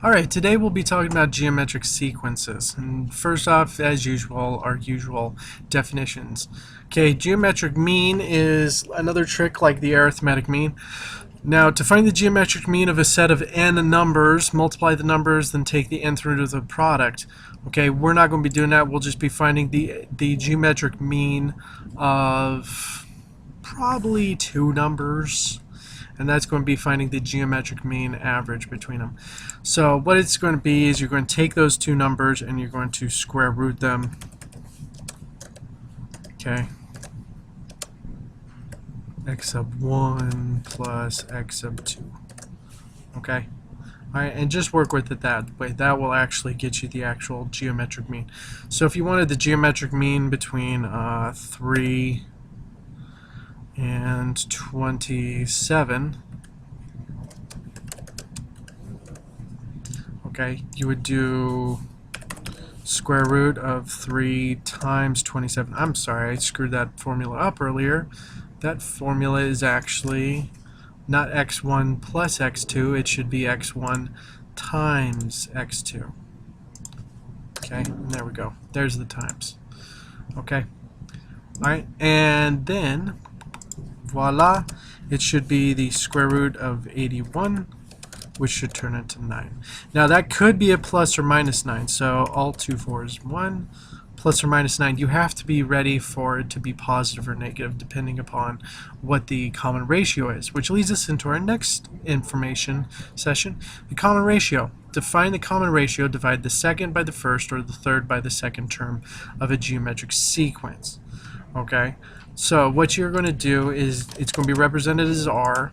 Alright, today we'll be talking about geometric sequences. And first off, as usual, our usual definitions. Okay, geometric mean is another trick like the arithmetic mean. Now, to find the geometric mean of a set of n numbers, multiply the numbers, then take the nth root of the product. Okay, we're not going to be doing that. We'll just be finding the geometric mean of probably two numbers. And that's going to be finding the geometric mean average between them. So what it's going to be is you're going to take those two numbers and you're going to square root them. Okay. X sub 1 plus x sub 2. Okay. Alright, and just work with it that way. That will actually get you the actual geometric mean. So if you wanted the geometric mean between 3 and 27, okay, you would do square root of 3 times 27. I'm sorry, I screwed that formula up earlier. That formula is actually not x1 plus x2, it should be x1 times x2. Okay, and there we go. There's the times. Okay. Alright, and then voila, it should be the square root of 81, which should turn into 9. Now that could be a plus or minus 9, so all 2 4s 1, plus or minus 9. You have to be ready for it to be positive or negative depending upon what the common ratio is, which leads us into our next information session, the common ratio. To find the common ratio, divide the second by the first or the third by the second term of a geometric sequence. Okay, so what you're going to do is it's going to be represented as R.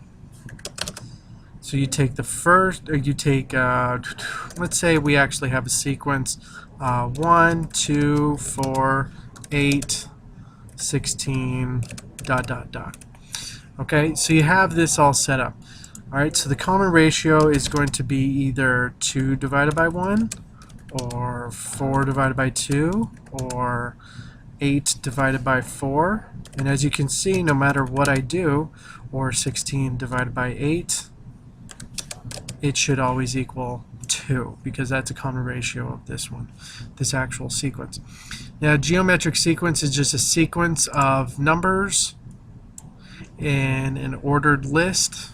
So you take the first, or you take, let's say we actually have a sequence 1, 2, 4, 8, 16, dot, dot, dot. Okay, so you have this all set up. Alright, so the common ratio is going to be either 2 divided by 1, or 4 divided by 2, or 8 divided by 4. And as you can see, no matter what I do, or 16 divided by 8, it should always equal 2, because that's a common ratio of this one, this actual sequence. Now, geometric sequence is just a sequence of numbers in an ordered list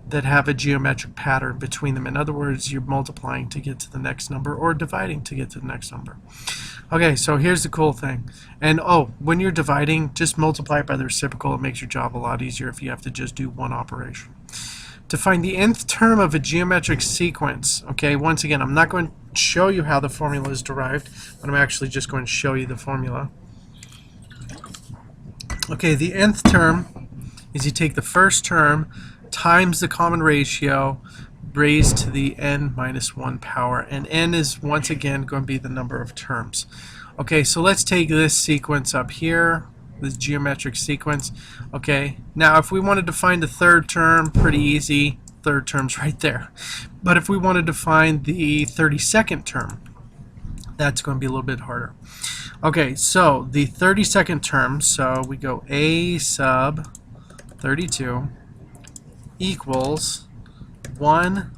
that have a geometric pattern between them. In other words, you're multiplying to get to the next number or dividing to get to the next number. Okay, so here's the cool thing. And oh, when you're dividing, just multiply it by the reciprocal. It makes your job a lot easier if you have to just do one operation. To find the nth term of a geometric sequence, okay, once again, I'm not going to show you how the formula is derived, but I'm actually just going to show you the formula. Okay, the nth term is you take the first term times the common ratio raised to the n minus 1 power, and n is once again going to be the number of terms. Okay, so let's take this sequence up here, this geometric sequence. Okay, now if we wanted to find the third term, pretty easy, third term's right there. But if we wanted to find the 32nd term, that's going to be a little bit harder. Okay, so the 32nd term, so we go a sub 32 equals 1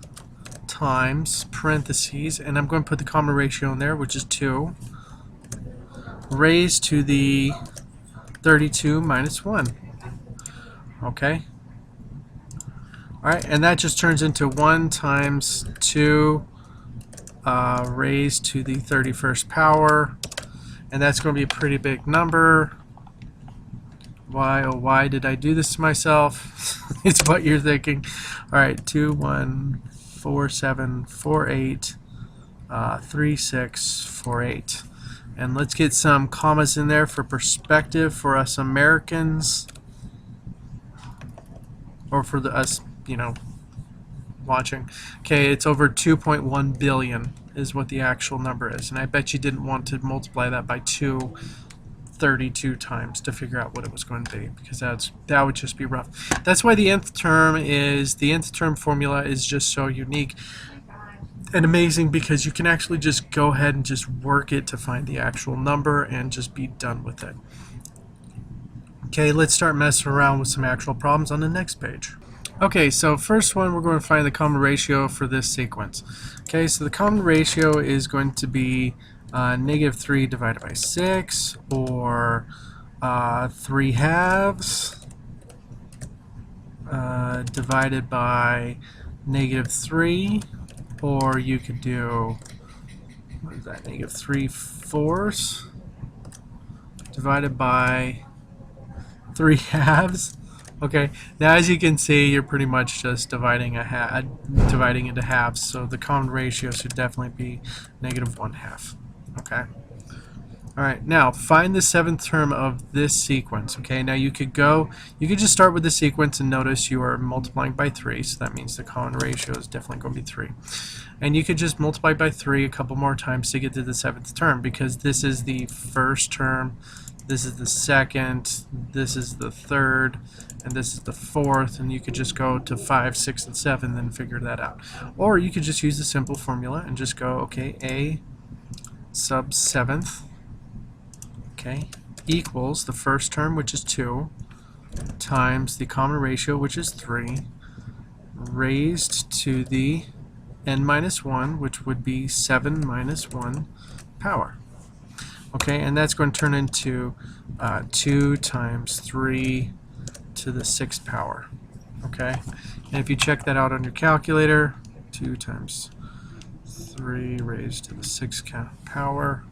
times parentheses, and I'm going to put the common ratio in there, which is 2, raised to the 32 minus 1. Okay? Alright, and that just turns into 1 times 2 raised to the 31st power, and that's going to be a pretty big number. Why, oh why did I do this to myself? It's what you're thinking. Alright, 2, 1, 4, 7, 4, 8, 3, 6, 4, 8. And let's get some commas in there for perspective for us Americans, or for us, you know, watching. Okay, it's over 2.1 billion is what the actual number is, and I bet you didn't want to multiply that by 32 times to figure out what it was going to be, because that would just be rough. That's why the nth term formula is just so unique and amazing, because you can actually just go ahead and just work it to find the actual number and just be done with it. Okay, let's start messing around with some actual problems on the next page. Okay, so first one, we're going to find the common ratio for this sequence. Okay, so the common ratio is going to be -3 divided by 6, or 3 halves divided by -3, or you could do, what is that, -3/4 divided by 3 halves. Okay, now as you can see, you're pretty much just dividing dividing into halves, so the common ratio should definitely be -1/2. Okay. All right, now find the 7th term of this sequence. Okay, now you could just start with the sequence and notice you are multiplying by 3, so that means the common ratio is definitely going to be 3. And you could just multiply by 3 a couple more times to get to the 7th term, because this is the first term, this is the second, this is the third, and this is the fourth, and you could just go to 5, 6, and 7 and then figure that out. Or you could just use the simple formula and just go, okay, a sub 7th, okay, equals the first term, which is 2, times the common ratio, which is 3, raised to the n minus 1, which would be 7 minus 1 power. Okay, and that's going to turn into 2 times 3 to the 6th power. Okay, and if you check that out on your calculator, 2 times 3 raised to the 6th power,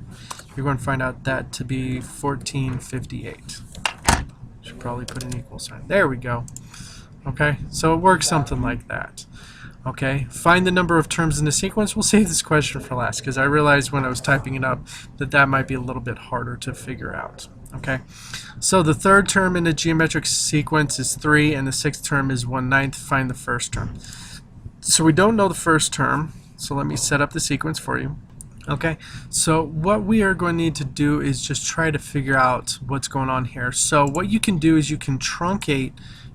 you're going to find out that to be 1458. Should probably put an equal sign. There we go. Okay, so it works something like that. Okay, find the number of terms in the sequence. We'll save this question for last, because I realized when I was typing it up that that might be a little bit harder to figure out. Okay, so the third term in the geometric sequence is 3, and the 6th term is 1/9. Find the first term. So we don't know the first term, so let me set up the sequence for you. Okay, so what we are going to need to do is just try to figure out what's going on here. So what you can do is you can truncate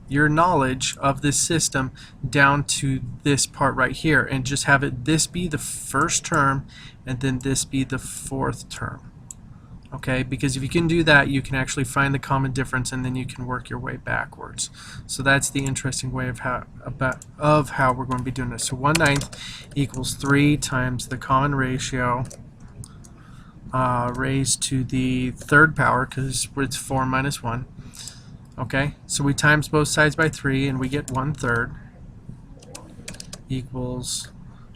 your knowledge of this system down to this part right here and just have this be the first term and then this be the 4th term. Okay, because if you can do that, you can actually find the common difference and then you can work your way backwards. So that's the interesting way of how we're going to be doing this. So 1/9 equals 3 times the common ratio raised to the 3rd power, because it's 4 minus 1. Okay, so we times both sides by 3 and we get 1/3 equals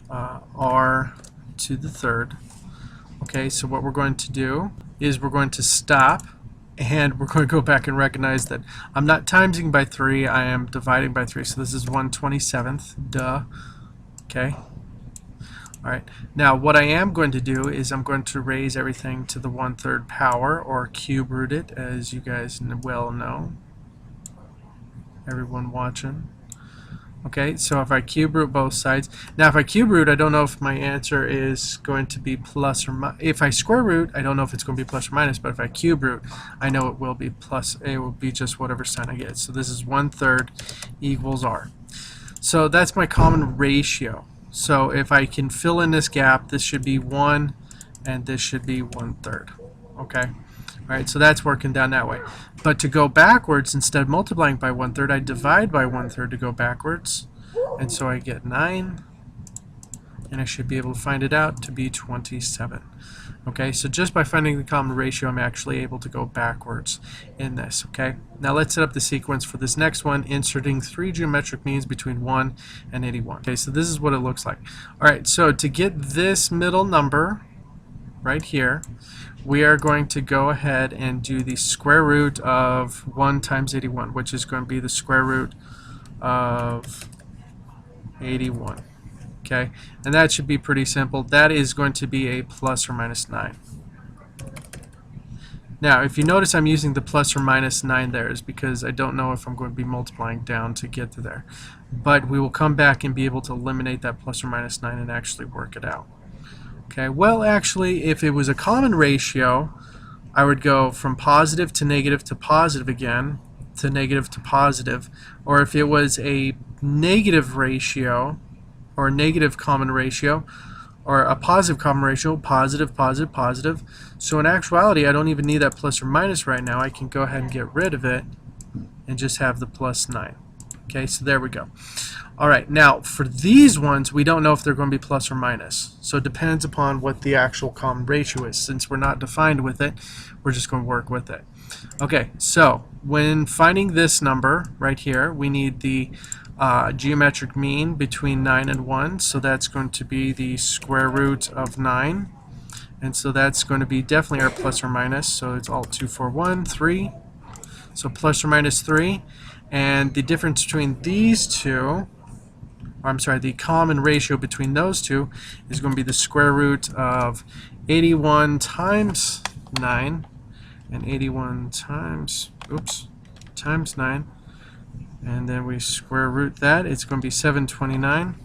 r to the 3rd. Okay, so what we're going to do is we're going to stop and we're going to go back and recognize that I'm not timesing by 3, I am dividing by 3. So this is 1/27th, duh. Okay. Alright, now what I am going to do is I'm going to raise everything to the 1/3 power, or cube root it, as you guys well know. Everyone watching. Okay, so if I cube root both sides, now if I cube root, I don't know if my answer is going to be plus or minus. If I square root, I don't know if it's going to be plus or minus, but if I cube root, I know it will be plus. It will be just whatever sign I get. So this is 1/3 equals r. So that's my common ratio. So if I can fill in this gap, this should be 1 and this should be 1/3. Okay. Alright, so that's working down that way. But to go backwards, instead of multiplying by 1/3, I divide by 1/3 to go backwards. And so I get 9. And I should be able to find it out to be 27. Okay, so just by finding the common ratio, I'm actually able to go backwards in this. Okay, now let's set up the sequence for this next one, inserting 3 geometric means between 1 and 81. Okay, so this is what it looks like. Alright, so to get this middle number right here, we are going to go ahead and do the square root of 1 times 81, which is going to be the square root of 81. Okay, and that should be pretty simple. That is going to be a plus or minus 9. Now, if you notice I'm using the plus or minus 9 there, is because I don't know if I'm going to be multiplying down to get to there. But we will come back and be able to eliminate that plus or minus 9 and actually work it out. Okay, well actually, if it was a common ratio, I would go from positive to positive again, to negative to positive. Or if it was a negative ratio, or a negative common ratio, or a positive common ratio, positive, positive, positive. So in actuality, I don't even need that plus or minus right now. I can go ahead and get rid of it and just have the plus 9. Okay, so there we go. All right, now for these ones, we don't know if they're going to be plus or minus. So it depends upon what the actual common ratio is. Since we're not defined with it, we're just going to work with it. Okay, so when finding this number right here, we need the geometric mean between 9 and 1. So that's going to be the square root of 9. And so that's going to be definitely our plus or minus. So it's all 2, 4, 1, 3. So plus or minus 3. And the difference between these two, or I'm sorry, the common ratio between those two is going to be the square root of 81 times 9 and 81 times, times 9. And then we square root that. It's going to be 729.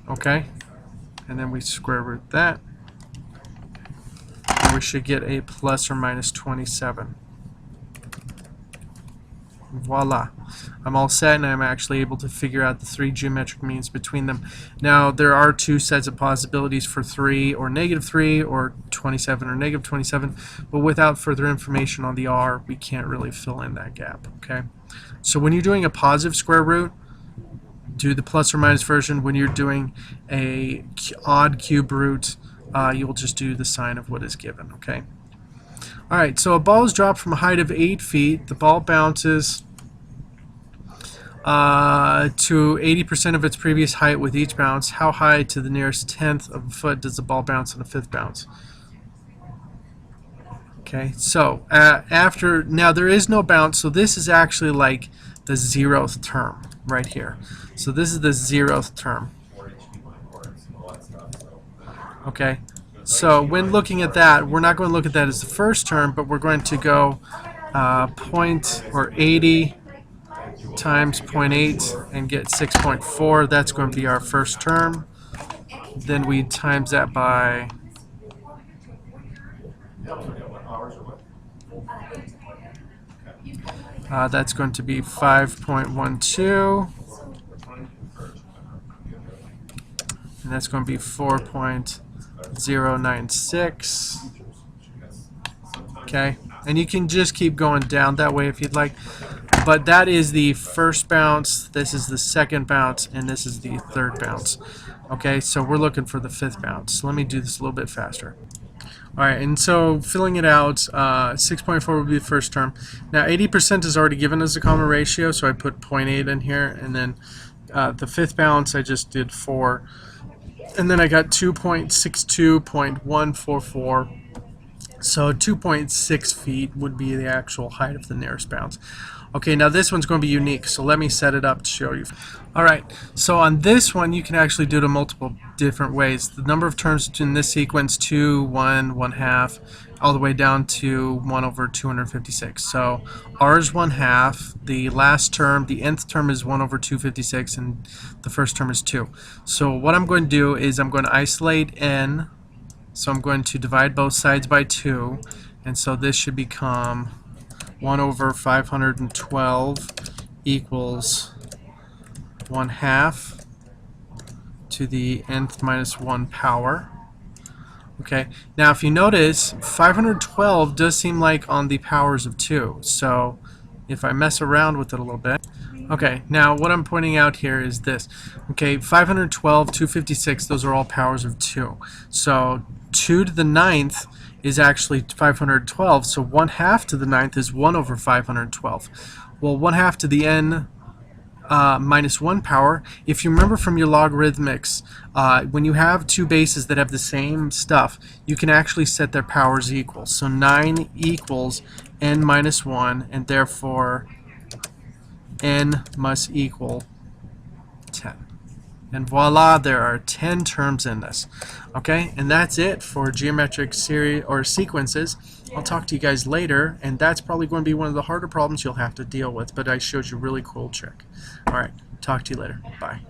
Okay. And then we square root that. And we should get a plus or minus 27. Voila. I'm all set, and I'm actually able to figure out the 3 geometric means between them. Now, there are 2 sets of possibilities for 3 or negative 3 or 27 or negative 27, but without further information on the R, we can't really fill in that gap. Okay. So when you're doing a positive square root, do the plus or minus version. When you're doing a odd cube root, you will just do the sign of what is given. Okay. All right, so a ball is dropped from a height of 8 feet. The ball bounces to 80% of its previous height with each bounce. How high to the nearest tenth of a foot does the ball bounce on a 5th bounce? Okay, so now there is no bounce, so this is actually like the 0th term right here. So this is the 0th term. Okay. So when looking at that, we're not going to look at that as the first term, but we're going to go 80 times 0.8 and get 6.4. That's going to be our first term. Then we times that by that's going to be 5.12, and that's going to be 4.096. Okay, and you can just keep going down that way if you'd like, but that is the first bounce, this is the second bounce, and this is the third bounce. Okay, so we're looking for the 5th bounce. So let me do this a little bit faster. Alright, and so filling it out, 6.4 would be the first term. Now 80% is already given as a common ratio, so I put 0.8 in here, and then the 5th bounce I just did 4. And then I got 2.62.144. So 2.6 feet would be the actual height of the nearest bounce. Okay, now this one's going to be unique, so let me set it up to show you. Alright, so on this one you can actually do it in multiple different ways. The number of terms in this sequence, 2, 1, 1/2, all the way down to 1 over 256. So R is 1/2, the last term, the nth term is 1 over 256, and the first term is 2. So what I'm going to do is I'm going to isolate n, so I'm going to divide both sides by 2, and so this should become 1 over 512 equals 1/2 to the nth minus 1 power. Okay, now if you notice, 512 does seem like on the powers of 2, so if I mess around with it a little bit. Okay, now what I'm pointing out here is this. Okay, 512, 256, those are all powers of 2. So 2 to the 9th is actually 512, so 1/2 to the 9th is 1 over 512. Well, 1/2 to the n minus 1 power, if you remember from your logarithmics, when you have two bases that have the same stuff, you can actually set their powers equal. So 9 equals n minus 1, and therefore n must equal 10. And voila, there are 10 terms in this. Okay, and that's it for geometric series or sequences. I'll talk to you guys later, and that's probably going to be one of the harder problems you'll have to deal with, but I showed you a really cool trick. Alright, talk to you later. Bye.